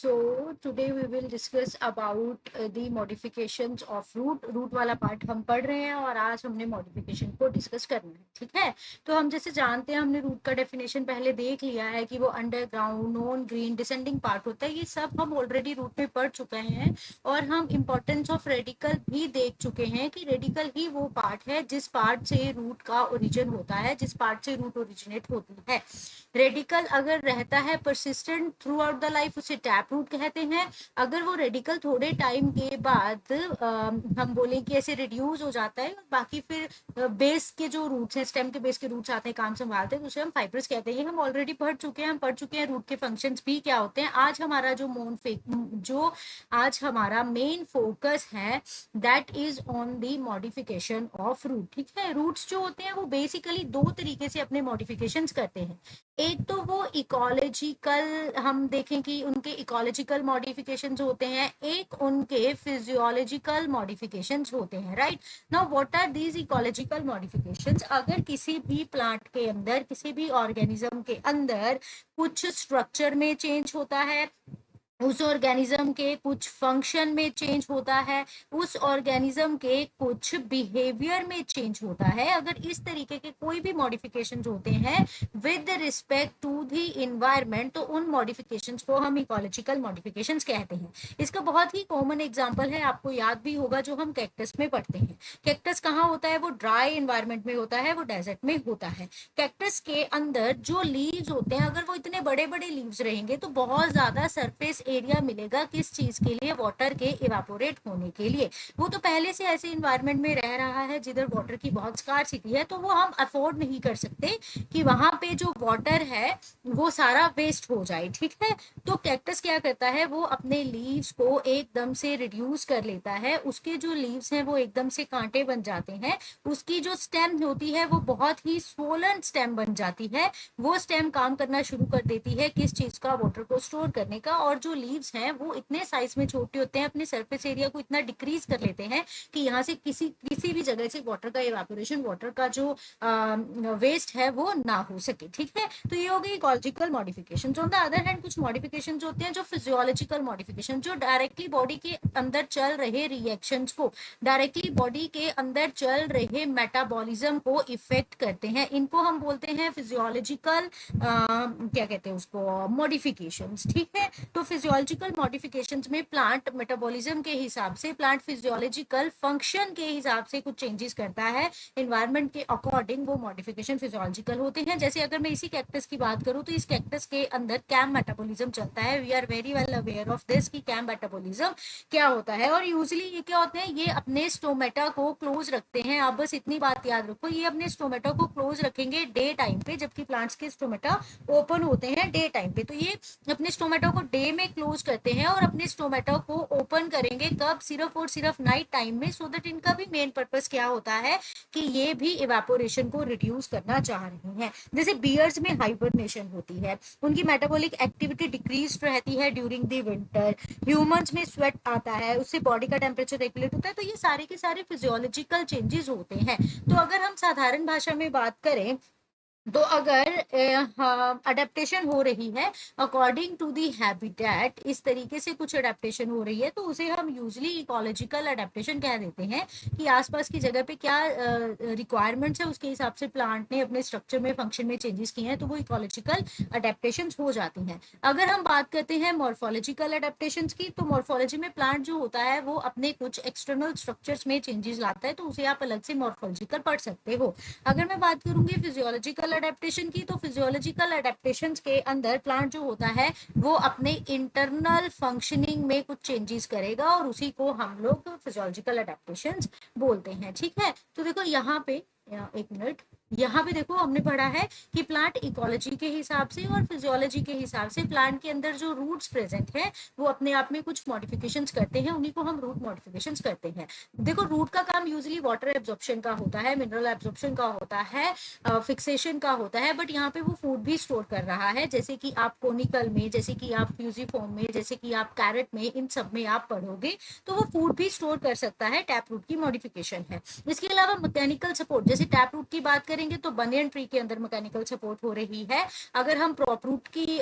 today we will discuss about the modifications of root वाला part हम पढ़ रहे हैं और आज हमने मॉडिफिकेशन को डिस्कस करना है. ठीक है, तो हम जैसे जानते हैं हमने रूट का डेफिनेशन पहले देख लिया है कि वो underground, non green, descending part होता है. ये सब हम ऑलरेडी रूट में पढ़ चुके हैं और हम इंपॉर्टेंस ऑफ रेडिकल भी देख चुके हैं कि रेडिकल ही वो पार्ट है जिस पार्ट से रूट का ओरिजिन होता है, जिस पार्ट से रूट ओरिजिनेट होती है. रेडिकल अगर रहता है persistent through out the life उसे टैप रूट कहते हैं. अगर वो रेडिकल थोड़े टाइम के बाद हम बोलें कि ऐसे रिड्यूस हो जाता है, बाकी फिर बेस के जो रूट्स हैं, स्टेम के बेस के रूट्स आते हैं, काम संभालते हैं, तो उसे हम फाइब्रस कहते हैं. हम ऑलरेडी पढ़ चुके हैं, हम पढ़ चुके हैं रूट के फंक्शंस भी क्या होते हैं. आज हमारा मेन फोकस है that is on the modification of root. ठीक है, रूट्स जो होते हैं वो बेसिकली दो तरीके से अपने मॉडिफिकेशंस करते हैं. एक तो वो इकोलॉजिकल, हम देखें कि उनके इकोलॉजिकल मॉडिफिकेशंस होते हैं, एक उनके फिजियोलॉजिकल मॉडिफिकेशंस होते हैं. Right now what are these ecological modifications? अगर किसी भी प्लांट के अंदर, किसी भी ऑर्गेनिज्म के अंदर कुछ स्ट्रक्चर में चेंज होता है, उस ऑर्गेनिज्म के कुछ फंक्शन में चेंज होता है, उस ऑर्गेनिज्म के कुछ बिहेवियर में चेंज होता है, अगर इस तरीके के कोई भी मॉडिफिकेशंस होते हैं with respect to the environment, तो उन मॉडिफिकेशंस को हम इकोलॉजिकल मॉडिफिकेशंस कहते हैं. इसका बहुत ही कॉमन एग्जांपल है, आपको याद भी होगा, जो हम कैक्टस में पढ़ते हैं. कैक्टस कहाँ होता है? वो ड्राई इन्वायरमेंट में होता है, वो डेजर्ट में होता है. कैक्टस के अंदर जो लीव्स होते हैं, अगर वो इतने बड़े बड़े लीव्स रहेंगे तो बहुत ज्यादा सरफेस एरिया मिलेगा. किस चीज के लिए? वाटर के इवापोरेट होने के लिए. वो तो पहले से ऐसे इन्वायरमेंट में रह रहा है जिधर वाटर की बहुत स्कार्सिटी है, तो वो हम अफोर्ड नहीं कर सकते कि वहां पे जो वाटर है वो सारा वेस्ट हो जाए. ठीक है, तो कैक्टस क्या करता है? वो अपने लीव्स को एकदम से रिड्यूस कर लेता है. उसके जो लीव्स हैं वो एकदम से कांटे बन जाते हैं. उसकी जो स्टेम होती है वो बहुत ही स्वोलन स्टेम बन जाती है. वो स्टेम काम करना शुरू कर देती है किस चीज का? वाटर को स्टोर करने का. और जो लीव्स हैं वो इतने साइज में छोटे होते हैं, अपने सरफेस एरिया को इतना डिक्रीज कर लेते हैं कि यहाँ से किसी भी जगह से वाटर का इवेपोरेशन, वाटर का जो वेस्ट है वो ना हो सके. ठीक है, तो ये हो गई ecological modification. On the other hand कुछ मॉडिफिकेशन होते हैं जो फिजियोलॉजिकल मॉडिफिकेशन, जो डायरेक्टली बॉडी के अंदर चल रहे रिएक्शंस को, डायरेक्टली बॉडी के अंदर चल रहे मेटाबॉलिज्म को इफेक्ट करते हैं. इनको हम बोलते हैं फिजियोलॉजिकल क्या कहते हैं उसको? मॉडिफिकेशंस. ठीक है, तो फिजियोलॉजिकल मॉडिफिकेशंस में प्लांट मेटाबॉलिज्म के हिसाब से, प्लांट फिजियोलॉजिकल फंक्शन के हिसाब से कुछ चेंजेस करता है एनवायरनमेंट के अकॉर्डिंग. वो मॉडिफिकेशन फिजियोलॉजिकल होते हैं. जैसे अगर मैं इसी कैक्टस की बात करूं तो इस कैक्टस के अंदर कैम मेटाबॉलिज्म चलता है. We are very well aware of this कि कैम मेटाबॉलिज्म क्या होता है. और यूजुअली ये क्या होते हैं? ये अपने स्टोमेटा को क्लोज रखते हैं. आप बस इतनी बात याद रखो, ये अपने स्टोमेटा को क्लोज रखेंगे डे टाइम पे, जबकि प्लांट्स के स्टोमेटा ओपन होते हैं डे टाइम पे. तो ये अपने स्टोमेटा को डे में क्लोज करते हैं और अपने स्टोमेटा को ओपन करेंगे कब? सिर्फ और सिर्फ नाइट टाइम में. सो दैट इनका भी मेन पर्पस क्या होता है कि ये भी इवेपोरेशन को रिड्यूस करना चाह रहे हैं. जैसे बियर्स में हाइबरनेशन होती है, उनकी मेटाबॉलिक एक्टिविटी डिक्रीज रहती है ड्यूरिंग द विंटर. ह्यूमंस में स्वेट आता है, उससे बॉडी का टेम्परेचर रेगुलेट होता है. तो ये सारे के सारे फिजियोलॉजिकल चेंजेस होते हैं. तो अगर हम साधारण भाषा में बात करें तो अगर अडेप्टेशन हो रही है अकॉर्डिंग टू दी हैबिटेट, इस तरीके से कुछ अडेप्टेशन हो रही है, तो उसे हम यूजली इकोलॉजिकल अडेप्टेशन कह देते हैं कि आसपास की जगह पे क्या रिक्वायरमेंट्स है उसके हिसाब से प्लांट ने अपने स्ट्रक्चर में, फंक्शन में चेंजेस किए हैं, तो वो इकोलॉजिकल अडेप्टेशन हो जाती हैं. अगर हम बात करते हैं मॉर्फोलॉजिकल अडेप्टेशन की, तो मॉर्फोलॉजी में प्लांट जो होता है वो अपने कुछ एक्सटर्नल स्ट्रक्चर्स में चेंजेस लाता है, तो उसे आप अलग से मॉर्फोलॉजिकल पढ़ सकते हो. अगर मैं बात करूंगी फिजियोलॉजिकल अडेप्टेशन की, तो फिजियोलॉजिकल अडेप्टेशंस के अंदर प्लांट जो होता है वो अपने इंटरनल फंक्शनिंग में कुछ चेंजेस करेगा और उसी को हम लोग फिजियोलॉजिकल अडेप्टेशंस बोलते हैं. ठीक है, तो देखो यहाँ पे एक मिनट, यहाँ पे देखो हमने पढ़ा है कि प्लांट इकोलॉजी के हिसाब से और फिजियोलॉजी के हिसाब से प्लांट के अंदर जो रूट्स प्रेजेंट हैं वो अपने आप में कुछ मॉडिफिकेशंस करते हैं, उन्हीं को हम रूट मॉडिफिकेशंस कहते हैं. देखो रूट का काम यूजुअली वाटर एब्जॉर्प्शन का होता है, मिनरल एब्जॉर्प्शन का होता है, फिक्सेशन का होता है, बट यहाँ पे वो फूड भी स्टोर कर रहा है. जैसे कि आप कोनिकल में, जैसे कि आप फ्यूजिफॉर्म में, जैसे कि आप कैरेट में, इन सब में आप पढ़ोगे तो वो फूड भी स्टोर कर सकता है. टैप रूट की मॉडिफिकेशन है. इसके अलावा मैकेनिकल सपोर्ट, जैसे टैप रूट की बात करें करेंगे तो बनियन ट्री के अंदर मैकेनिकल सपोर्ट हो रही है। अगर हम प्रॉप रूट की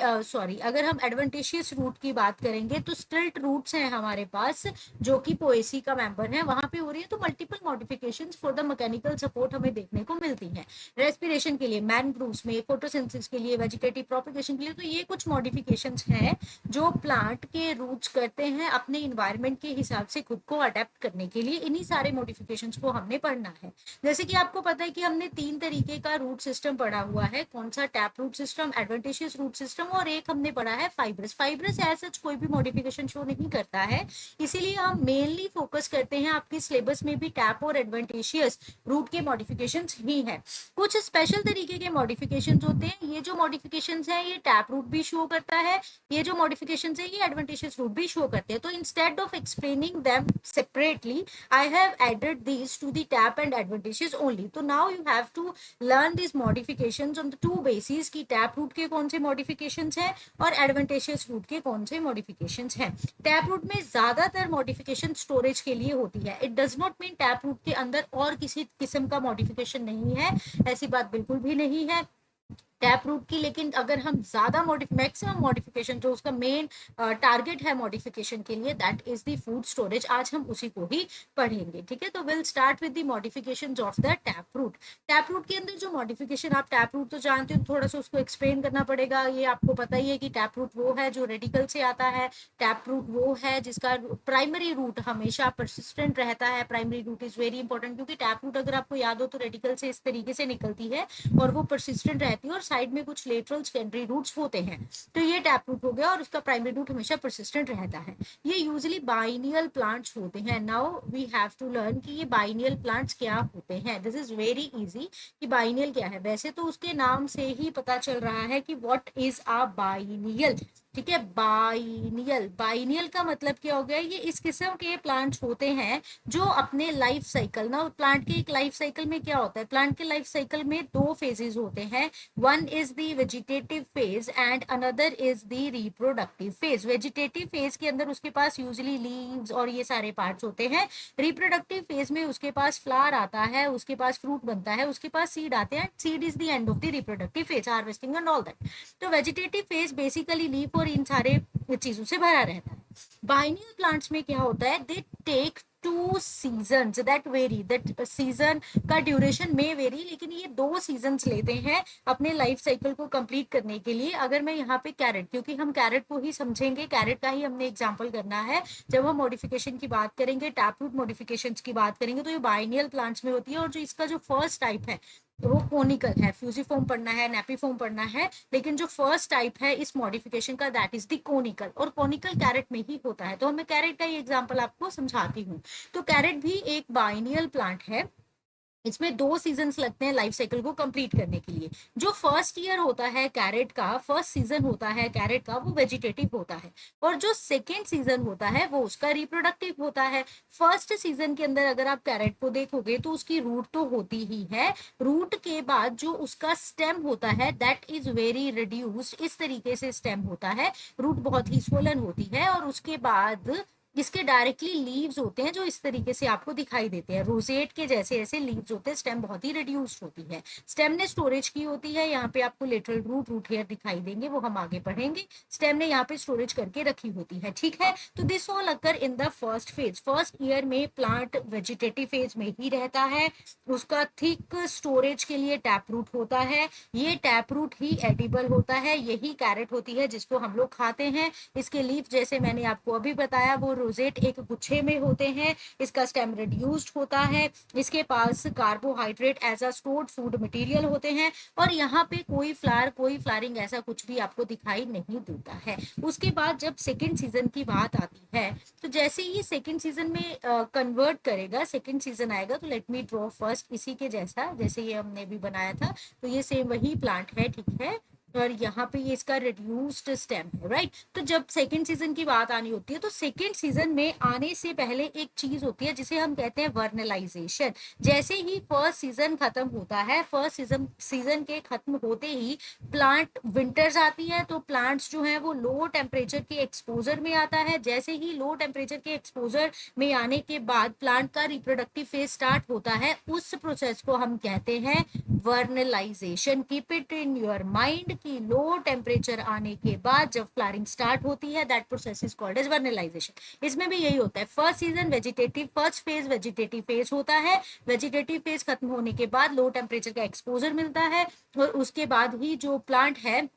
अगर हम एडवेंटिशियस रूट की बात करेंगे तो स्टिल्ट रूट्स हैं हमारे पास जो कि पोएसी का मेंबर है, वहां पे हो रही है। तो multiple modifications for the mechanical support हमें देखने को मिलती है। रेस्पिरेशन के लिए, मैनग्रोव्स में फोटोसिंथेसिस के लिए, वेजिटेटिव प्रोपगेशन के लिए, तो ये कुछ मॉडिफिकेशंस हैं जो प्लांट के रूट्स करते हैं अपने इन्वायरमेंट के हिसाब से खुद को अडेप्ट करने के लिए। इन्हीं सारे मॉडिफिकेशंस को हमने पढ़ना है। जैसे कि आपको पता है कि हमने 3 तरीके का रूट सिस्टम पढ़ा हुआ है। कौन सा? Tap root system, adventitious root system, और एक हमने पढ़ा है फाइब्रस। फाइब्रस एज सच कोई भी मॉडिफिकेशन शो नहीं करता है, इसीलिए हम मेनली फोकस करते हैं, आपकी सिलेबस में भी टैप और एडवेंटिशियस रूट के मॉडिफिकेशंस ही हैं। कुछ स्पेशल तरीके के मॉडिफिकेशंस होते हैं। ये जो मॉडिफिकेशंस हैं ये टैप रूट भी शो करता है, ये जो मॉडिफिकेशंस है ये एडवेंटिशियस रूट भी शो करते हैं। तो instead of explaining them separately I have added these to the tap and adventitious only. तो now you have to learn this modifications on the two basis की टैप रूट के कौन से modifications हैं और एडवेंटिशियस रूट के कौन से मॉडिफिकेशंस हैं। टैप रूट में ज्यादातर मॉडिफिकेशन स्टोरेज के लिए होती है। It does not mean tap root के अंदर और किसी किस्म का मॉडिफिकेशन नहीं है, ऐसी बात बिल्कुल भी नहीं है टैप रूट की। लेकिन अगर हम ज्यादा मैक्सिमम मॉडिफिकेशन जो उसका मेन टारगेट है मॉडिफिकेशन के लिए, that is the food storage. आज हम उसी को ही पढ़ेंगे, ठीक है। तो will start with the modifications of the tap root. Tap root के अंदर जो मॉडिफिकेशन, आप टैप रूट तो जानते हो, थोड़ा सा उसको एक्सप्लेन करना पड़ेगा। ये आपको पता ही है कि टैप रूट वो है जो रेडिकल से आता है। टैप रूट वो है जिसका प्राइमरी रूट हमेशा परसिस्टेंट रहता है। Primary root is very important, क्योंकि टैप रूट अगर आपको याद हो तो रेडिकल से इस तरीके से निकलती है और वो परसिस्टेंट रहती है और साइड में कुछ लेटरल सेकेंडरी रूट्स होते हैं। तो ये टैप रूट हो गया और उसका प्राइमरी रूट हमेशा परसिस्टेंट रहता है। ये यूजुअली बाइनियल प्लांट्स होते हैं। Now we have to learn कि ये बाइनियल प्लांट्स क्या होते हैं। दिस इज वेरी इजी कि बाइनियल क्या है। वैसे तो उसके नाम से ही पता चल रहा है कि व्हाट इज अ बाइनियल, ठीक है। बाइनियल, बाइनियल का मतलब क्या हो गया? ये इस किस्म के प्लांट्स होते हैं जो अपने लाइफ साइकिल ना, प्लांट के एक लाइफ साइकिल में क्या होता है, प्लांट के लाइफ साइकिल में 2 फेजेस होते हैं। One is the vegetative phase and another is the reproductive phase. Vegetative phase के अंदर उसके पास यूजुअली लीव्स और ये सारे पार्ट्स होते हैं। रिप्रोडक्टिव फेज में उसके पास फ्लावर आता है, उसके पास फ्रूट बनता है, उसके पास सीड आते हैं। Seed is the end of the reproductive phase, harvesting and all that. तो वेजिटेटिव फेज बेसिकली लीफ और इन सारे चीजों से भरा रहता है। बाइनियल प्लांट्स में क्या होता है? They take 2 seasons that vary, that season का ड्यूरेशन में वेरी, लेकिन ये 2 सीजन्स लेते हैं अपने लाइफ साइकिल को कंप्लीट करने के लिए। अगर मैं यहाँ पे कैरेट, क्योंकि हम कैरेट को ही समझेंगे, कैरेट का ही हमने एग्जांपल करना है जब हम मॉडिफिकेशन की बात करेंगे, टैप रूट मॉडिफिकेशंस की बात करेंगे, तो ये बाइनियल प्लांट्स में होती है। और जो इसका जो फर्स्ट टाइप है तो वो कोनिकल है। फ्यूजिफॉर्म पढ़ना है, नेपिफॉर्म पढ़ना है, लेकिन जो फर्स्ट टाइप है इस मॉडिफिकेशन का दैट इज द कोनिकल, और कोनिकल कैरेट में ही होता है। तो मैं कैरेट का ही एग्जांपल आपको समझाती हूँ। तो कैरेट भी एक बाइनियल प्लांट है। इसमें 2 सीजन्स लगते हैं लाइफ साइकिल को कंप्लीट करने के लिए। जो फर्स्ट ईयर होता है कैरेट का, फर्स्ट सीजन होता है कैरेट का, वो वेजिटेटिव होता है। और जो सेकेंड सीजन होता है वो उसका रिप्रोडक्टिव होता है। फर्स्ट सीजन के अंदर अगर आप कैरेट को देखोगे तो उसकी रूट तो होती ही है। रूट के बाद जो उसका स्टेम होता है दैट इज वेरी रिड्यूस्ड, इस तरीके से स्टेम होता है। रूट बहुत ही स्वोलन होती है और उसके बाद इसके डायरेक्टली लीव्स होते हैं जो इस तरीके से आपको दिखाई देते हैं। रोजेट के जैसे ऐसे लीव्स होते हैं। स्टेम बहुत ही रिड्यूस्ड होती है। स्टेम ने स्टोरेज की होती है। यहाँ पे आपको लेटरल रूट, रूट हेयर दिखाई देंगे, वो हम आगे पढ़ेंगे। स्टेम ने यहाँ पे स्टोरेज करके रखी होती है, ठीक है। तो this all occur in the first phase. First year में प्लांट वेजिटेटिव फेज में ही रहता है। उसका थिक स्टोरेज के लिए टैप रूट होता है। ये टैप रूट ही एडिबल होता है। यही कैरेट होती है जिसको हम लोग खाते हैं। इसके लीफ जैसे मैंने आपको अभी बताया वो रोजेट एक गुच्छे में होते हैं। इसका स्टेम रिड्यूस्ड होता है। इसके पास carbohydrate as a stored food material होते हैं। और यहाँ पे कोई फ्लावर, कोई फ्लावरिंग ऐसा कुछ भी आपको दिखाई नहीं देता है। उसके बाद जब सेकेंड सीजन की बात आती है तो जैसे ही सेकेंड सीजन में कन्वर्ट करेगा, सेकेंड सीजन आएगा, तो लेट मी ड्रॉ फर्स्ट इसी के जैसा, जैसे ये हमने भी बनाया था। तो ये सेम वही प्लांट है, ठीक है। और यहाँ पे ये इसका रिड्यूस्ड स्टेम है, राइट। तो जब सेकेंड सीजन की बात आनी होती है तो सेकेंड सीजन में आने से पहले एक चीज होती है जिसे हम कहते हैं वर्नलाइजेशन। जैसे ही फर्स्ट सीजन खत्म होता है, फर्स्ट सीजन के खत्म होते ही प्लांट विंटर्स आती है, तो प्लांट्स जो है वो लो टेम्परेचर के एक्सपोजर में आता है। जैसे ही लो टेम्परेचर के एक्सपोजर में आने के बाद प्लांट का रिप्रोडक्टिव फेज स्टार्ट होता है, उस प्रोसेस को हम कहते हैं vernalization. Keep it in your mind कि लो टेम्परेचर आने के बाद जब फ्लावरिंग स्टार्ट होती है, that process is called as vernalization. इसमें भी यही होता है, first season vegetative, first phase vegetative phase होता है। वेजिटेटिव फेज खत्म होने के बाद लो टेम्परेचर का एक्सपोजर मिलता है और उसके बाद ही जो प्लांट है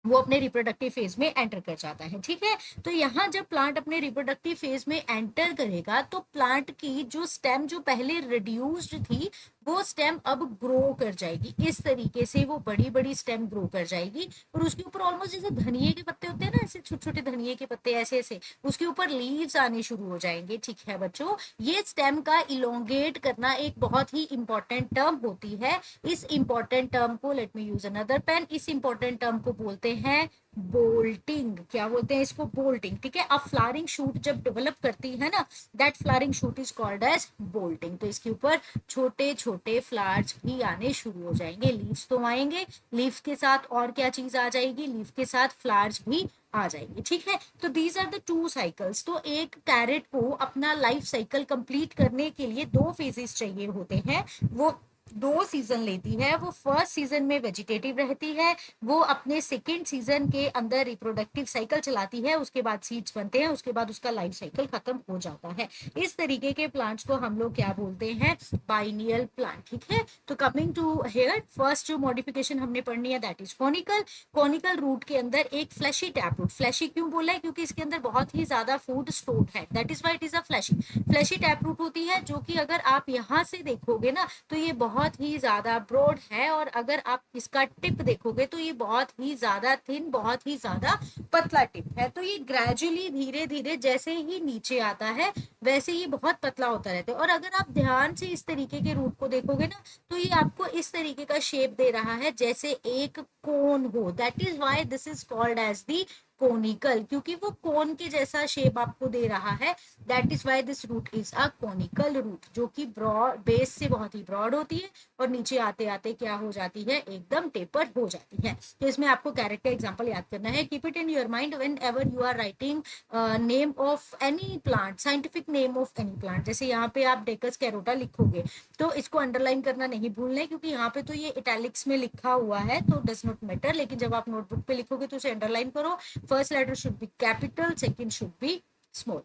वो अपने रिप्रोडक्टिव फेज में एंटर कर जाता है, ठीक है। तो यहाँ जब प्लांट अपने रिप्रोडक्टिव फेज में एंटर करेगा तो प्लांट की जो स्टेम जो पहले रिड्यूस्ड थी वो स्टेम अब ग्रो कर जाएगी। इस तरीके से वो बड़ी बड़ी स्टेम ग्रो कर जाएगी और उसके ऊपर ऑलमोस्ट जैसे धनिए के पत्ते होते हैं ना, ऐसे छोटे छोटे धनिए के पत्ते ऐसे ऐसे उसके ऊपर लीव्स आने शुरू हो जाएंगे, ठीक है बच्चों। ये स्टेम का इलोंगेट करना एक बहुत ही इंपॉर्टेंट टर्म होती है। इस इंपॉर्टेंट टर्म को, let me use another pen, इस इंपॉर्टेंट टर्म को बोलते हैं बोल्टिंग। क्या बोलते हैं इसको? बोल्टिंग, ठीक है। अब फ्लावरिंग शूट जब डेवलप करती है ना, that flowering shoot is called as bolting. तो इसके ऊपर छोटे छोटे फ्लावर्स भी आने शुरू हो जाएंगे। लीव्स तो आएंगे, लीव्स के साथ और क्या चीज आ जाएगी? लीव के साथ फ्लावर्स भी आ जाएंगे, ठीक है। तो these are the two cycles. तो एक कैरेट को अपना लाइफ साइकिल कंप्लीट करने के लिए दो फेजेस चाहिए होते हैं। वो दो सीजन लेती है। वो फर्स्ट सीजन में वेजिटेटिव रहती है, वो अपने सेकेंड सीजन के अंदर रिप्रोडक्टिव साइकिल चलाती है, उसके बाद सीड्स बनते हैं, उसके बाद उसका लाइफ साइकिल खत्म हो जाता है। इस तरीके के प्लांट्स को हम लोग क्या बोलते हैं? बाइनियल प्लांट, ठीक है। तो कमिंग टू हेयर, फर्स्ट जो मॉडिफिकेशन हमने पढ़नी है that is conical. Conical root के अंदर एक फ्लैशी टैप रूट, फ्लैशी क्यों बोला है? क्योंकि इसके अंदर बहुत ही ज्यादा फूड स्टोर्ड है, that is why it is a fleshy. Fleshy tap root होती है जो कि अगर आप यहाँ से देखोगे ना तो ये बहुत ही ज्यादा ब्रॉड है, और अगर आप इसका टिप देखोगे तो ये बहुत ही ज्यादा थिन, बहुत ही ज्यादा पतला टिप है। तो ये ग्रेजुअली धीरे धीरे जैसे ही नीचे आता है वैसे ही बहुत पतला होता रहता है। और अगर आप ध्यान से इस तरीके के रूट को देखोगे ना तो ये आपको इस तरीके का शेप दे रहा है जैसे एक कोन हो। That is why this is called as the conical, क्योंकि वो कोन के जैसा शेप आपको दे रहा है। That is why this root is a conical root, जो कि ब्रॉड बेस से बहुत ही ब्रॉड होती है और नीचे आते आते क्या हो जाती है? एकदम टेपर हो जाती है। तो इसमें आपको कैरेट का एग्जांपल याद करना है। Keep it in your mind whenever you are writing name of any plant, scientific name of any plant. जैसे यहाँ पे आप डेकस कैरोटा लिखोगे तो इसको अंडरलाइन करना नहीं भूलना है, क्योंकि यहाँ पे तो ये इटैलिक्स में लिखा हुआ है तो डज नॉट मैटर, लेकिन जब आप नोटबुक पे लिखोगे तो उसे अंडरलाइन करो। First letter should be capital, second should be small.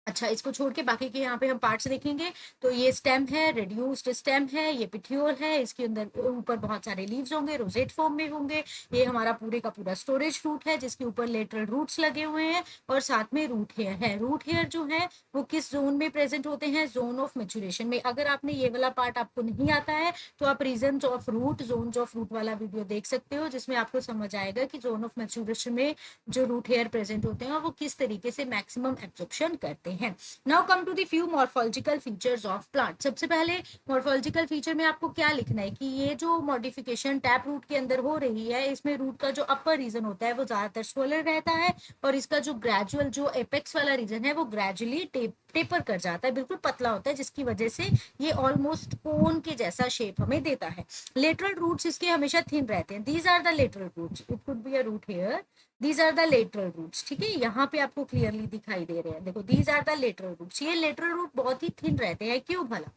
अच्छा, इसको छोड़ के बाकी के यहाँ पे हम पार्ट्स देखेंगे। तो ये स्टेम है, रिड्यूस्ड स्टेम है, ये पिट्यूल है, इसके अंदर ऊपर बहुत सारे लीव्स होंगे, रोजेट फॉर्म में होंगे। ये हमारा पूरे का पूरा स्टोरेज रूट है जिसके ऊपर लेटरल रूट्स लगे हुए हैं और साथ में रूट हेयर है। रूट हेयर जो है वो किस जोन में प्रेजेंट होते हैं? जोन ऑफ मेचुरेशन में। अगर आपने ये वाला पार्ट आपको नहीं आता है तो आप region of root, zone of root वाला वीडियो देख सकते हो, जिसमें आपको समझ आएगा कि जोन ऑफ मेचुरेशन में जो रूट हेयर प्रेजेंट होते हैं वो किस तरीके से मैक्सिमम एब्जॉर्प्शन करते हैं। Now come to the few morphological features of plant. सबसे पहले मॉर्फोलॉजिकल फीचर में आपको क्या लिखना है कि ये जो मॉडिफिकेशन टैप रूट के अंदर हो रही है, इसमें रूट का जो अपर रीजन होता है वो ज्यादातर स्वोलर रहता है और इसका जो ग्रेजुअल जो एपेक्स वाला रीजन है वो ग्रेजुअली टेपर कर जाता है, बिल्कुल पतला होता है, जिसकी वजह से ये ऑलमोस्ट कोन के जैसा शेप हमें देता है। लेटरल रूट्स इसके हमेशा थिन रहते हैं। These are the lateral roots, it could be a root hair, these are the lateral roots, ठीक है। यहाँ पे आपको क्लियरली दिखाई दे रहे हैं, देखो these are the lateral roots. ये लेटरल रूट बहुत ही थिन रहते हैं, क्यों भला?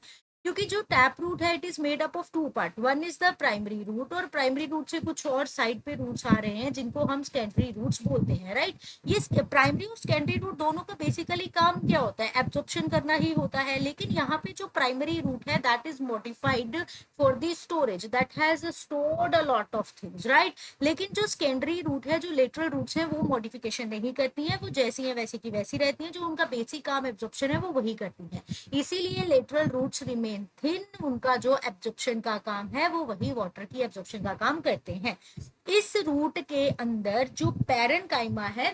क्योंकि जो टैप रूट है it is made up of two part, one is the primary root, और प्राइमरी रूट से कुछ और साइड पे रूट्स आ रहे हैं जिनको हम सेकेंडरी रूट्स बोलते हैं, राइट। ये प्राइमरी और सेकेंडरी रूट दोनों का बेसिकली काम क्या होता है? एब्जॉर्प्शन करना ही होता है। लेकिन यहाँ पे जो प्राइमरी रूट है that is modified for the storage, that has stored a lot of things, right. लेकिन जो सेकेंडरी रूट है, जो लेटरल रूट्स है, वो मॉडिफिकेशन नहीं करती है, वो जैसी है वैसी की वैसी रहती है। जो उनका बेसिक काम एब्जॉर्प्शन है वो वही करती है, इसीलिए लेटरल रूट्स रिमेन थिन। उनका जो एब्जॉर्प्शन का काम है वो वही वाटर की एब्जॉर्प्शन का काम करते हैं। इस रूट के अंदर जो पैरेंकाइमा है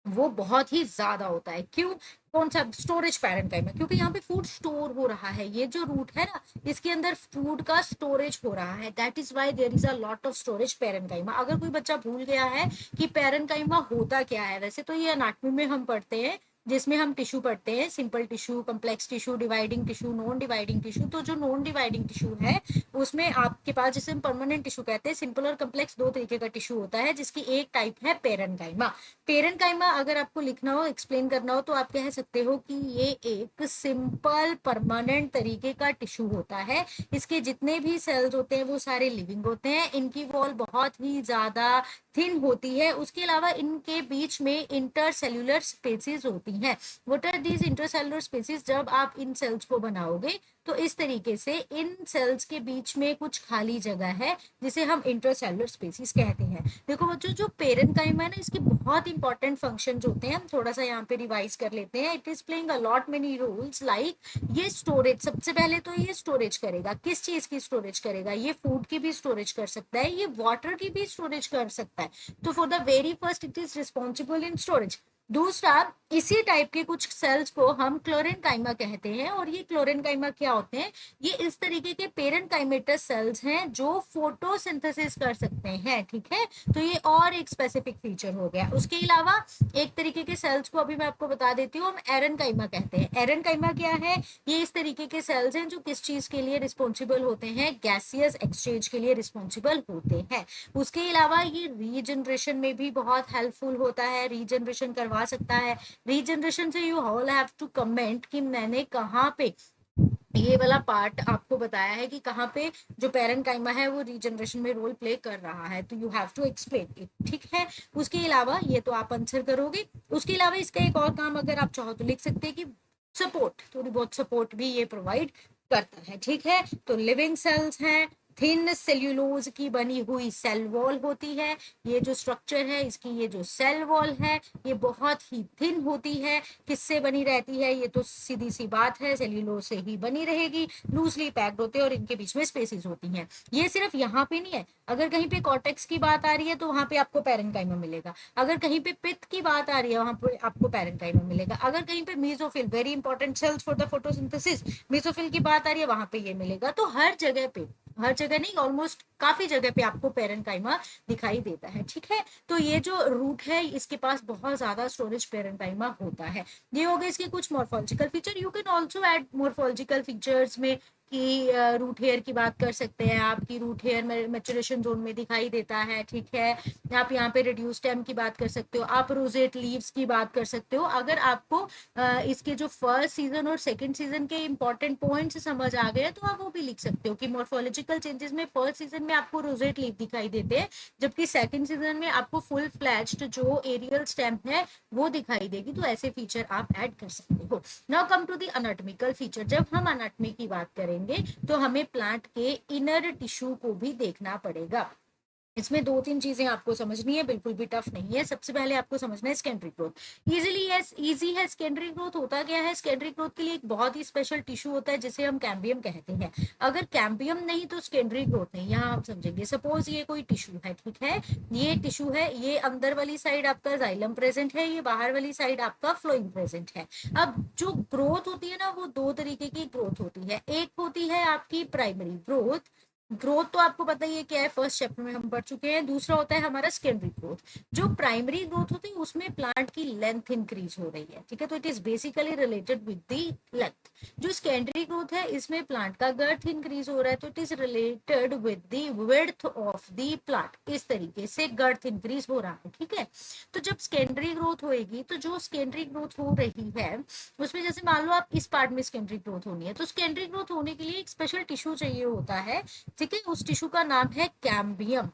वो बहुत ही ज्यादा होता है। क्यों? कौन सा? स्टोरेज पैरेंकाइमा, क्योंकि यहाँ पे फूड स्टोर हो रहा है। ये जो रूट है ना, इसके अंदर फूड का स्टोरेज हो रहा है, that is why there is a lot of storage parenchyma. अगर कोई बच्चा भूल गया है कि पैरेंकाइमा होता क्या है, वैसे तो ये अनाटमी में हम पढ़ते हैं, जिसमें हम टिश्यू पढ़ते हैं, simple tissue, complex tissue, dividing tissue, non dividing tissue. तो जो नॉन डिवाइडिंग टिश्यू है उसमें आपके पास, जिसे हम परमानेंट टिश्यू कहते हैं, सिंपल और कम्प्लेक्स दो तरीके का टिश्यू होता है, जिसकी एक टाइप है पेरेंकाइमा। पेरेंकाइमा अगर आपको लिखना हो, एक्सप्लेन करना हो, तो आप कह सकते हो कि ये एक सिंपल परमानेंट तरीके का टिश्यू होता है। इसके जितने भी सेल्स होते हैं वो सारे लिविंग होते हैं। इनकी वॉल बहुत ही ज्यादा थिन होती है। उसके अलावा इनके बीच में इंटरसेल्यूलर स्पेसिस होती हैं। What are these intercellular spaces? जब आप इन सेल्स को बनाओगे तो इस तरीके से इन सेल्स के बीच में कुछ खाली जगह है, जिसे हम इंटरसेल्युलर स्पेसिस कहते हैं। देखो बच्चों, जो पेरेंकाइमा है ना, इसके बहुत इंपॉर्टेंट फंक्शन होते हैं। हम थोड़ा सा यहाँ पे रिवाइज कर लेते हैं। It is playing a lot many roles, like ये स्टोरेज, सबसे पहले तो ये स्टोरेज करेगा। किस चीज की स्टोरेज करेगा? ये फूड की भी स्टोरेज कर सकता है, ये वाटर की भी स्टोरेज कर सकता है। तो for the very first it is responsible in storage. दूसरा, इसी टाइप के कुछ सेल्स को हम क्लोरेनकाइमा कहते हैं। और ये क्लोरेनकाइमा क्या होते हैं? ये इस तरीके के पेरेंकाइमेटस सेल्स हैं जो फोटोसिंथेसिस कर सकते हैं। ठीक है, तो ये और एक स्पेसिफिक फीचर हो गया। उसके अलावा एक तरीके के सेल्स को अभी मैं आपको बता देती हूँ, हम एरनकाइमा कहते हैं। एरनकाइमा क्या है? ये इस तरीके के सेल्स हैं जो किस चीज के लिए रिस्पॉन्सिबल होते हैं? गैसियस एक्सचेंज के लिए रिस्पॉन्सिबल होते हैं। उसके अलावा ये रीजनरेशन में भी बहुत हेल्पफुल होता है, रीजनरेशन करवा सकता है। रीजनरेशन से you all have to comment कि मैंने कहाँ पे ये वाला पार्ट आपको बताया है कि कहाँ पे जो पेरेंकाइमा है वो रीजनरेशन में रोल प्ले कर रहा है, तो you have to explain it. ठीक है, उसके अलावा ये तो आप आंसर करोगे। उसके अलावा इसका एक और काम अगर आप चाहो तो लिख सकते हैं कि सपोर्ट, थोड़ी बहुत सपोर्ट भी ये प्रोवाइड करता है। ठीक है, तो लिविंग सेल्स हैं, थिन सेल्यूलोज की बनी हुई सेल वॉल होती है। ये जो स्ट्रक्चर है इसकी, ये जो सेल वॉल है, ये बहुत ही थिन होती है। किससे बनी रहती है? ये तो सीधी सी बात है, सेल्यूलोज से ही बनी रहेगी। लूजली पैक्ड होते हैं और इनके बीच में स्पेसिस होती हैं। ये सिर्फ यहाँ पे नहीं है, अगर कहीं पे कॉर्टेक्स की बात आ रही है तो वहां पे आपको पेरेंकाइमा मिलेगा। अगर कहीं पे पित्त की बात आ रही है वहां पे आपको पेरेंकाइमा मिलेगा। अगर कहीं पे mesophyll, very important cells for the photosynthesis, mesophyll की बात आ रही है, वहां पे ये मिलेगा। तो हर जगह पे, हर जगह नहीं, ऑलमोस्ट काफी जगह पे आपको पेरेंकाइमा दिखाई देता है। ठीक है, तो ये जो रूट है इसके पास बहुत ज्यादा स्टोरेज पेरेंकाइमा होता है। ये हो गए इसके कुछ morphological feature. You can also add morphological features में कि रूट हेयर की बात कर सकते हैं आप, की रूट हेयर मैचुरेशन जोन में दिखाई देता है। ठीक है, आप यहाँ पे रिड्यूस स्टेम की बात कर सकते हो, आप रोजेट लीव्स की बात कर सकते हो। अगर आपको इसके जो फर्स्ट सीजन और सेकंड सीजन के इंपॉर्टेंट पॉइंट्स समझ आ गए तो आप वो भी लिख सकते हो कि मॉर्फोलॉजिकल चेंजेस में फर्स्ट सीजन में आपको रोजेट लीव दिखाई देते हैं, जबकि सेकंड सीजन में आपको फुल फ्लैश्ड जो एरियल स्टेम है वो दिखाई देगी। तो ऐसे फीचर आप ऐड कर सकते हो। Now come to the anatomical feature. जब हम अनाटॉमी की बात करेंगे तो हमें प्लांट के इनर टिश्यू को भी देखना पड़ेगा। इसमें दो तीन चीजें आपको समझनी है, बिल्कुल भी टफ नहीं है। सबसे पहले आपको समझना है सेकेंडरी ग्रोथ। इजी है। सेकेंडरी ग्रोथ होता क्या है? सेकेंडरी ग्रोथ के लिए एक बहुत ही स्पेशल टिश्यू होता है जिसे हम कैम्बियम कहते हैं। अगर कैम्बियम नहीं तो सेकेंडरी ग्रोथ नहीं। यहाँ आप समझेंगे, सपोज ये कोई टिश्यू है, ठीक है, ये टिश्यू है, ये अंदर वाली साइड आपका जाइलम प्रेजेंट है, ये बाहर वाली साइड आपका फ्लोइंग प्रेजेंट है। अब जो ग्रोथ होती है ना, वो दो तरीके की ग्रोथ होती है। एक होती है आपकी प्राइमरी ग्रोथ। ग्रोथ तो आपको पता ही है क्या है, फर्स्ट चैप्टर में हम पढ़ चुके हैं। दूसरा होता है हमारा सेकेंडरी ग्रोथ। जो प्राइमरी ग्रोथ होती है उसमें प्लांट की लेंथ इंक्रीज हो रही है। ठीक है, तो it is basically related with the length. जो सेकेंडरी ग्रोथ है इसमें प्लांट का गर्थ इंक्रीज हो रहा है, तो it is related with the width of the plant. इस तरीके से गर्थ इंक्रीज हो रहा है। ठीक है, तो जब सेकेंडरी ग्रोथ होएगी तो जो सेकेंडरी ग्रोथ हो रही है उसमें, जैसे मान लो आप इस पार्ट में सेकेंडरी ग्रोथ होनी है, तो सेकेंडरी ग्रोथ होने के लिए एक स्पेशल टिश्यू चाहिए होता है। ठीक है, उस टिश्यू का नाम है कैम्बियम।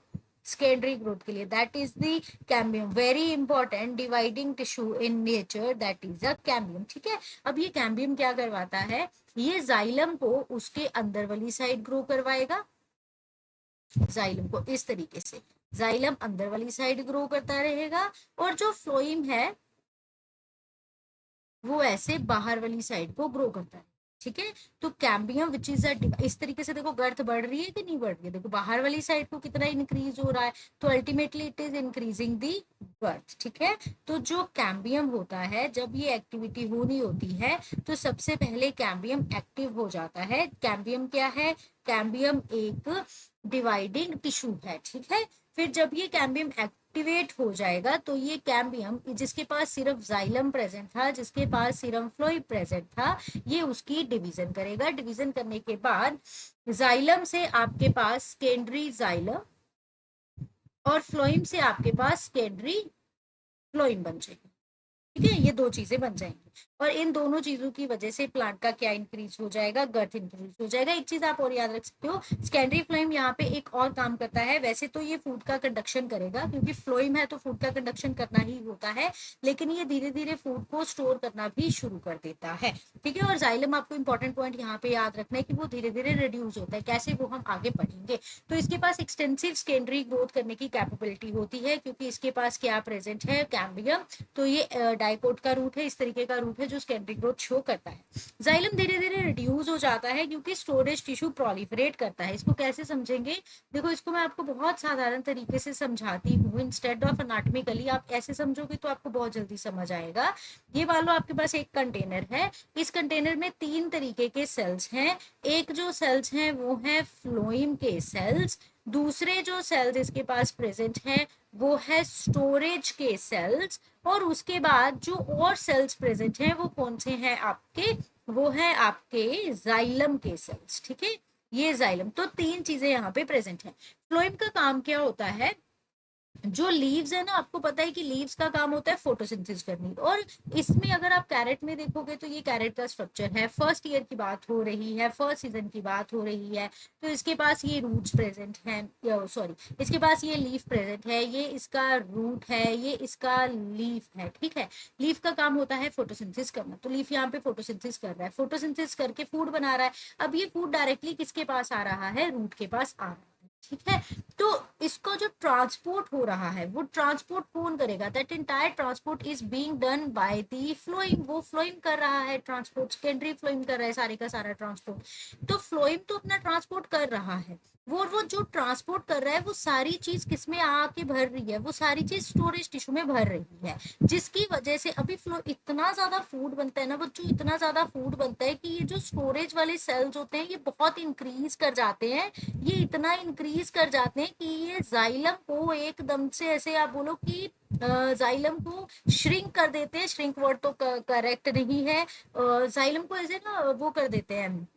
सेकेंडरी ग्रोथ के लिए that is the cambium, very important dividing tissue in nature, that is a cambium. ठीक है, अब ये कैम्बियम क्या करवाता है? ये जाइलम को उसके अंदर वाली साइड ग्रो करवाएगा। जाइलम को इस तरीके से, जाइलम अंदर वाली साइड ग्रो करता रहेगा, और जो फ्लोइम है वो ऐसे बाहर वाली साइड को ग्रो करता है। ठीक है। तो कैम्बियम विच इज इस तरीके से देखो गर्थ बढ़ रही है कि नहीं बढ़ रही है, देखो बाहर वाली साइड को कितना इंक्रीज हो रहा है, तो ultimately it is increasing the girth, ठीक है। तो जो कैम्बियम होता है, जब ये एक्टिविटी होनी होती है तो सबसे पहले कैम्बियम एक्टिव हो जाता है। कैम्बियम क्या है? कैम्बियम एक डिवाइडिंग टिश्यू है, ठीक है। फिर जब ये कैम्बियम एक्टिवेट हो जाएगा तो ये कैम्बियम, जिसके पास सिर्फ जाइलम प्रेजेंट था, जिसके पास सिर्फ फ्लोइम प्रेजेंट था, ये उसकी डिवीजन करेगा। डिवीजन करने के बाद जाइलम से आपके पास सेकेंडरी जाइलम और फ्लोइम से आपके पास सेकेंडरी फ्लोइम बन जाएगी, ठीक है। ये दो चीजें बन जाएंगी और इन दोनों चीजों की वजह से प्लांट का क्या इंक्रीज हो जाएगा? गर्थ इंक्रीज हो जाएगा। एक चीज आप और याद रख सकते हो, सेकेंडरी फ्लोइम यहाँ पे एक और काम करता है। वैसे तो ये फूड का कंडक्शन करेगा, क्योंकि फ्लोइम है तो फूड का कंडक्शन करना ही होता है, लेकिन ये धीरे धीरे फूड को स्टोर करना भी शुरू कर देता है, ठीक है। और जाइलम, आपको इंपॉर्टेंट पॉइंट यहाँ पे याद रखना है कि वो धीरे धीरे रिड्यूस होता है। कैसे, वो हम आगे पढ़ेंगे। तो इसके पास एक्सटेंसिव सेकेंडरी ग्रोथ करने की कैपेबिलिटी होती है, क्योंकि इसके पास क्या प्रेजेंट है? कैम्बियम। तो ये डाइकोट का रूट है, इस तरीके का रूट है जो सेकेंडरी ग्रोथ शो करता है। जाइलम धीरे धीरे रिड्यूस हो जाता है क्योंकि स्टोरेज टिश्यू प्रोलिफरेट करता है। इसको कैसे समझेंगे? देखो, इसको मैं आपको बहुत साधारण तरीके से समझाती हूँ। इंस्टेड ऑफ अनाटमिकली आप ऐसे समझोगे तो आपको बहुत जल्दी समझ आएगा। ये मान लो आपके पास एक कंटेनर है, इस कंटेनर में 3 तरीके के सेल्स हैं। एक जो सेल्स हैं वो है फ्लोइम के सेल्स, दूसरे जो सेल्स इसके पास प्रेजेंट हैं वो है स्टोरेज के सेल्स, और उसके बाद जो और सेल्स प्रेजेंट हैं वो कौन से हैं आपके? वो है आपके जाइलम के सेल्स, ठीक है। ये जाइलम, तो 3 चीजें यहाँ पे प्रेजेंट हैं। फ्लोएम का काम क्या होता है? जो लीव्स है ना, आपको पता है कि लीव्स का काम होता है फोटोसिंथेसिस करनी, और इसमें अगर आप कैरेट में देखोगे तो ये कैरेट का स्ट्रक्चर है। फर्स्ट ईयर की बात हो रही है, फर्स्ट सीजन की बात हो रही है। तो इसके पास ये रूट्स प्रेजेंट हैं, सॉरी, इसके पास ये लीफ प्रेजेंट है, ये इसका रूट है, ये इसका लीफ है, ठीक है। लीफ का काम होता है फोटोसिंथेसिस करना, तो लीफ यहाँ पे फोटोसिंथेसिस कर रहा है, फोटोसिंथेसिस करके फूड बना रहा है। अब ये फूड डायरेक्टली किसके पास आ रहा है? रूट के पास आ रहा है, ठीक है। तो इसको जो ट्रांसपोर्ट हो रहा है वो ट्रांसपोर्ट कौन करेगा? That entire transport is being done by the phloem. वो फ्लोइम कर रहा है ट्रांसपोर्ट, सेकेंडरी फ्लोइम कर रहा है सारे का सारा ट्रांसपोर्ट। तो फ्लोइम तो अपना ट्रांसपोर्ट कर रहा है, वो जो ट्रांसपोर्ट कर रहा है वो सारी चीज किसमें आके भर रही है? वो सारी चीज स्टोरेज टिश्यू में भर रही है, जिसकी वजह से अभी फ्लो इतना ज्यादा फूड बनता है ना बच्चों, इतना ज्यादा फूड बनता है कि ये जो स्टोरेज वाले सेल्स होते हैं ये बहुत इंक्रीज कर जाते हैं। ये इतना इंक्रीज कर जाते हैं कि ये जाइलम को एकदम से, ऐसे आप बोलो कि जाइलम को श्रिंक कर देते हैं। श्रिंक वर्ड तो करेक्ट नहीं है, जाइलम को ऐसे ना वो कर देते हैं,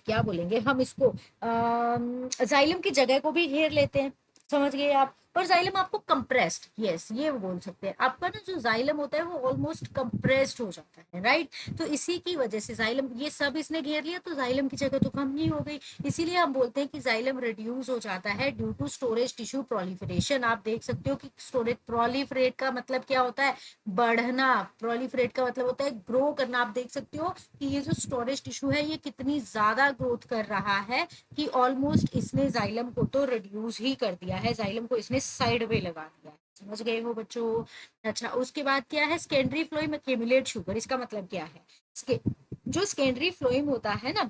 क्या बोलेंगे हम इसको, जाइलम की जगह को भी घेर लेते हैं, समझ गए आप। और जाइलम आपको कंप्रेस्ड, यस ये बोल सकते हैं, आपका ना जो जाइलम होता है वो ऑलमोस्ट कंप्रेस्ड हो जाता है, राइट। तो इसी की वजह से जाइलम, ये सब इसने घेर लिया तो जाइलम की जगह तो कम ही हो गई। इसीलिए हम बोलते हैं कि जाइलम रिड्यूस हो जाता है due to storage tissue proliferation. आप देख सकते हो कि स्टोरेज प्रोलिफरेट का मतलब क्या होता है? बढ़ना। प्रोलिफरेट का मतलब होता है ग्रो करना। आप देख सकते हो कि ये जो स्टोरेज टिश्यू है ये कितनी ज्यादा ग्रोथ कर रहा है कि ऑलमोस्ट इसने जाइलम को तो रिड्यूस ही कर दिया है, जाइलम को इसने साइड पे लगा दिया है, समझ गए हो बच्चों। अच्छा, उसके बाद क्या है? Secondary phloem accumulate sugar. इसका मतलब क्या है? जो सेकेंडरी फ्लोइम होता है ना,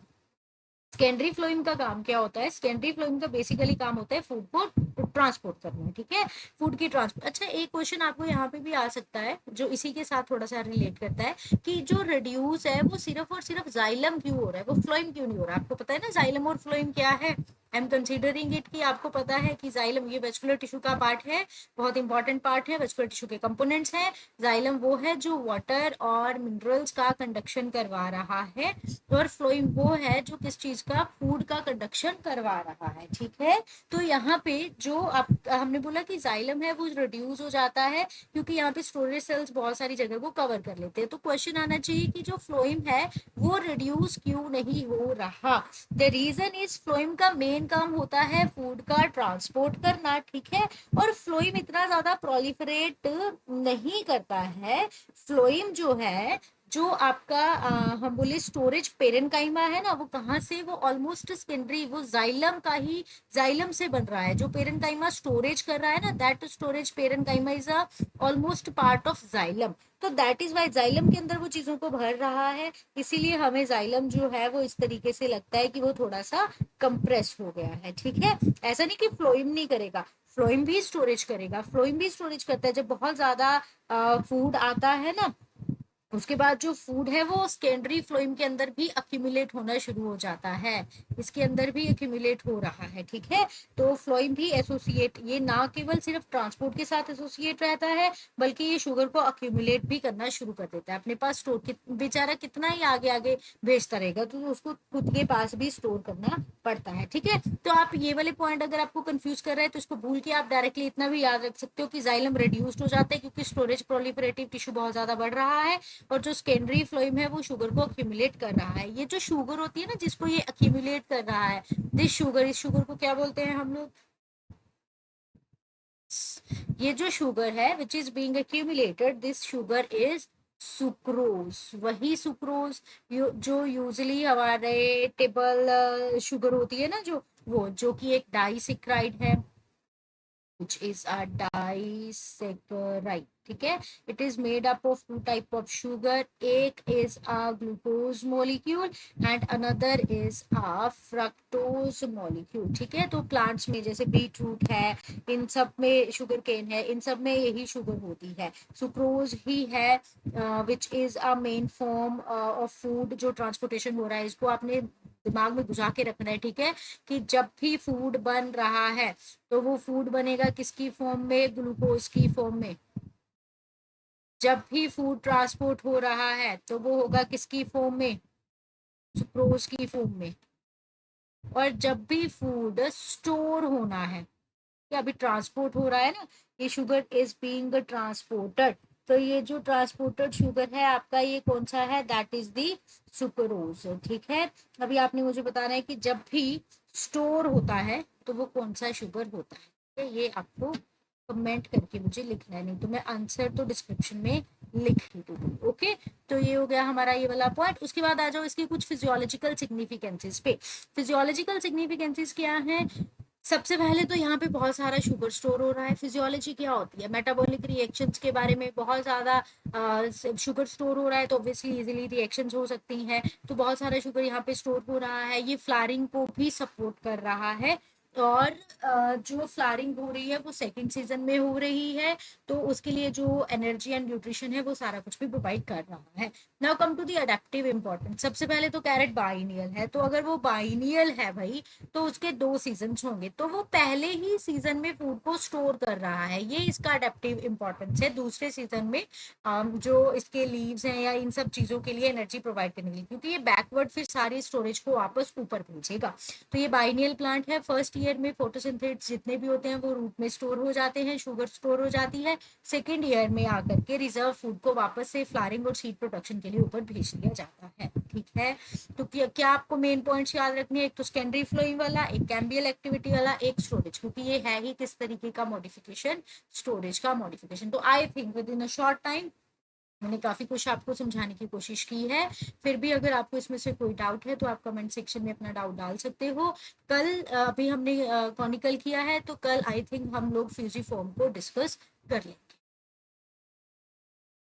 सेकेंडरी फ्लोइम का काम क्या होता है? सेकेंडरी फ्लोइम का बेसिकली काम होता है फूड को ट्रांसपोर्ट करना, ठीक है। फूड की ट्रांसपोर्ट। अच्छा, एक क्वेश्चन आपको यहाँ पे भी आ सकता है जो इसी के साथ थोड़ा सा रिलेट करता है कि जो रिड्यूस है वो सिर्फ और सिर्फ जाइलम क्यों हो रहा है, वो फ्लोइम क्यों नहीं हो रहा है? आपको पता है ना जाइलम और फ्लोइम क्या है? आई एम कंसिडरिंग इट कि आपको पता है कि जाइलम ये वेस्कुलर टिश्यू का पार्ट है, बहुत इंपॉर्टेंट पार्ट है, वेस्कुलर टिश्यू के कंपोनेंट्स हैं। जाइलम वो है जो वाटर और मिनरल्स का कंडक्शन करवा रहा है, और फ्लोइम वो है जो किस चीज का? फूड का कंडक्शन करवा रहा है, ठीक है। तो यहाँ पे जो आप हमने बोला कि जाइलम है वो रिड्यूस हो जाता है क्योंकि यहाँ पे स्टोरेज सेल्स बहुत सारी जगह को कवर कर लेते हैं। तो क्वेश्चन आना चाहिए कि जो फ्लोइम है वो रिड्यूस क्यों नहीं हो रहा? द रीजन इज फ्लोइम का मेन काम होता है फूड का ट्रांसपोर्ट करना, ठीक है। और फ्लोइम इतना ज्यादा प्रोलिफरेट नहीं करता है। फ्लोइम जो है जो आपका हम बोले स्टोरेज पेरेनकाइमा है ना, वो कहाँ से, वो ऑलमोस्ट सेकेंडरी, वो जाइलम का ही, जाइलम से बन रहा है। जो पेरेनकाइमा स्टोरेज कर रहा है ना, that storage parenchyma is a almost part of xylem. तो दैट इज वाई जाइलम के अंदर वो चीजों को भर रहा है, इसीलिए हमें जाइलम जो है वो इस तरीके से लगता है कि वो थोड़ा सा कंप्रेस हो गया है। ठीक है, ऐसा नहीं कि फ्लोइम नहीं करेगा, फ्लोइम भी स्टोरेज करेगा, फ्लोइम भी स्टोरेज करता है। जब बहुत ज्यादा फूड आता है ना, उसके बाद जो फूड है वो सेकेंडरी फ्लोइम के अंदर भी अक्यूमुलेट होना शुरू हो जाता है, इसके अंदर भी अक्यूमुलेट हो रहा है। ठीक है, तो फ्लोइम भी एसोसिएट, ये ना केवल सिर्फ ट्रांसपोर्ट के साथ एसोसिएट रहता है, बल्कि ये शुगर को अक्यूमुलेट भी करना शुरू कर देता है अपने पास। स्टोर बेचारा कितना ही आगे आगे भेजता रहेगा, तो उसको खुद के पास भी स्टोर करना पड़ता है। ठीक है, तो आप ये वाले पॉइंट अगर आपको कंफ्यूज कर रहे हैं तो इसको भूल के आप डायरेक्टली इतना भी याद रख सकते हो कि जाइलम रिड्यूस्ड हो जाता है, क्योंकि स्टोरेज प्रोलिफरेटिव टिश्यू बहुत ज्यादा बढ़ रहा है, और जो सेकेंडरी फ्लोइम है वो शुगर को अक्यूमुलेट कर रहा है। ये जो शुगर होती है ना, जिसको ये अक्यूमुलेट कर रहा है, दिस शुगर, इस शुगर को क्या बोलते हैं हम लोग, ये जो शुगर है which is being accumulated, this sugar is sucrose. वही सुक्रोज जो यूजली हमारे टेबल शुगर होती है ना, जो वो जो कि एक डाइसेक्राइड है, which is a disaccharide। ठीक है, it is made up of two type of sugar, एक is a glucose molecule and another is a fructose molecule। ठीक है, तो प्लांट्स में जैसे बीट रूट है, इन सब में शुगर केन है, इन सब में यही शुगर होती है, सुक्रोज ही है, which is a main form of food. जो ट्रांसपोर्टेशन हो रहा है, इसको आपने दिमाग में घुसा के रखना है। ठीक है, कि जब भी फूड बन रहा है तो वो फूड बनेगा किसकी फॉर्म में, ग्लूकोज की फॉर्म में। जब भी फूड ट्रांसपोर्ट हो रहा है तो वो होगा किसकी फॉर्म में, सुक्रोज की फॉर्म में। और जब भी फूड स्टोर होना है, कि अभी ट्रांसपोर्ट हो रहा है ना, ये शुगर इज बीइंग ट्रांसपोर्टेड, तो ये जो ट्रांसपोर्टेड शुगर है आपका, ये कौन सा है, दैट इज दी सुक्रोज। ठीक है, अभी आपने मुझे बताना है कि जब भी स्टोर होता है तो वो कौन सा शुगर होता है। ये आपको कमेंट करके मुझे लिखना है, नहीं तो मैं आंसर तो डिस्क्रिप्शन में लिख ही दूंगी। ओके, तो ये हो गया हमारा ये वाला पॉइंट। उसके बाद आ जाओ इसकी कुछ फिजियोलॉजिकल सिग्निफिकेंसेस पे। फिजियोलॉजिकल सिग्निफिकेंसेस क्या है, सबसे पहले तो यहाँ पे बहुत सारा शुगर स्टोर हो रहा है। फिजियोलॉजी क्या होती है, मेटाबॉलिक रिएक्शंस के बारे में, बहुत ज्यादा शुगर स्टोर हो रहा है तो ऑब्वियसली इजीली रिएक्शंस हो सकती हैं, तो बहुत सारा शुगर यहाँ पे स्टोर हो रहा है। ये फ्लारिंग को भी सपोर्ट कर रहा है, और जो फ्लारिंग हो रही है वो सेकंड सीजन में हो रही है, तो उसके लिए जो एनर्जी एंड न्यूट्रिशन है वो सारा कुछ भी प्रोवाइड कर रहा है। Now come to the adaptive importance. सबसे पहले तो कैरेट बाइनियल है, तो अगर वो बाइनियल है भाई, तो उसके 2 सीजन होंगे, तो वो पहले ही सीजन में फूड को स्टोर कर रहा है, ये इसका अडेप्टिव इंपॉर्टेंस है। दूसरे सीजन में जो इसके लीव्स हैं या इन सब चीजों के लिए एनर्जी प्रोवाइड करने के लिए, क्योंकि ये बैकवर्ड फिर सारी स्टोरेज को वापस ऊपर भेजेगा। तो ये बाइनियल प्लांट है। फर्स्ट ईयर में फोटोसिंथेसिस जितने भी होते हैं वो रूट में स्टोर हो जाते हैं, शुगर स्टोर हो जाती है। सेकेंड ईयर में आकर के रिजर्व फूड को वापस से फ्लारिंग और सीड प्रोडक्शन के लिए ऊपर भेज दिया जाता है। ठीक है, तो क्या आपको मेन पॉइंट्स याद रखने हैं, एक तो सेकेंडरी फ्लोइंग वाला, एक कैम्बियल एक्टिविटी वाला, एक स्टोरेज, क्योंकि ये है ही किस तरीके का मॉडिफिकेशन, स्टोरेज का मॉडिफिकेशन। तो I think with in a short time मैंने काफी कुछ आपको समझाने की कोशिश की है। फिर भी अगर आपको इसमें से कोई डाउट है तो आप कमेंट सेक्शन में अपना डाउट डाल सकते हो। कल अभी हमने कॉनिकल किया है, तो कल आई थिंक हम लोग फ्यूजी फॉर्म को डिस्कस कर लेंगे।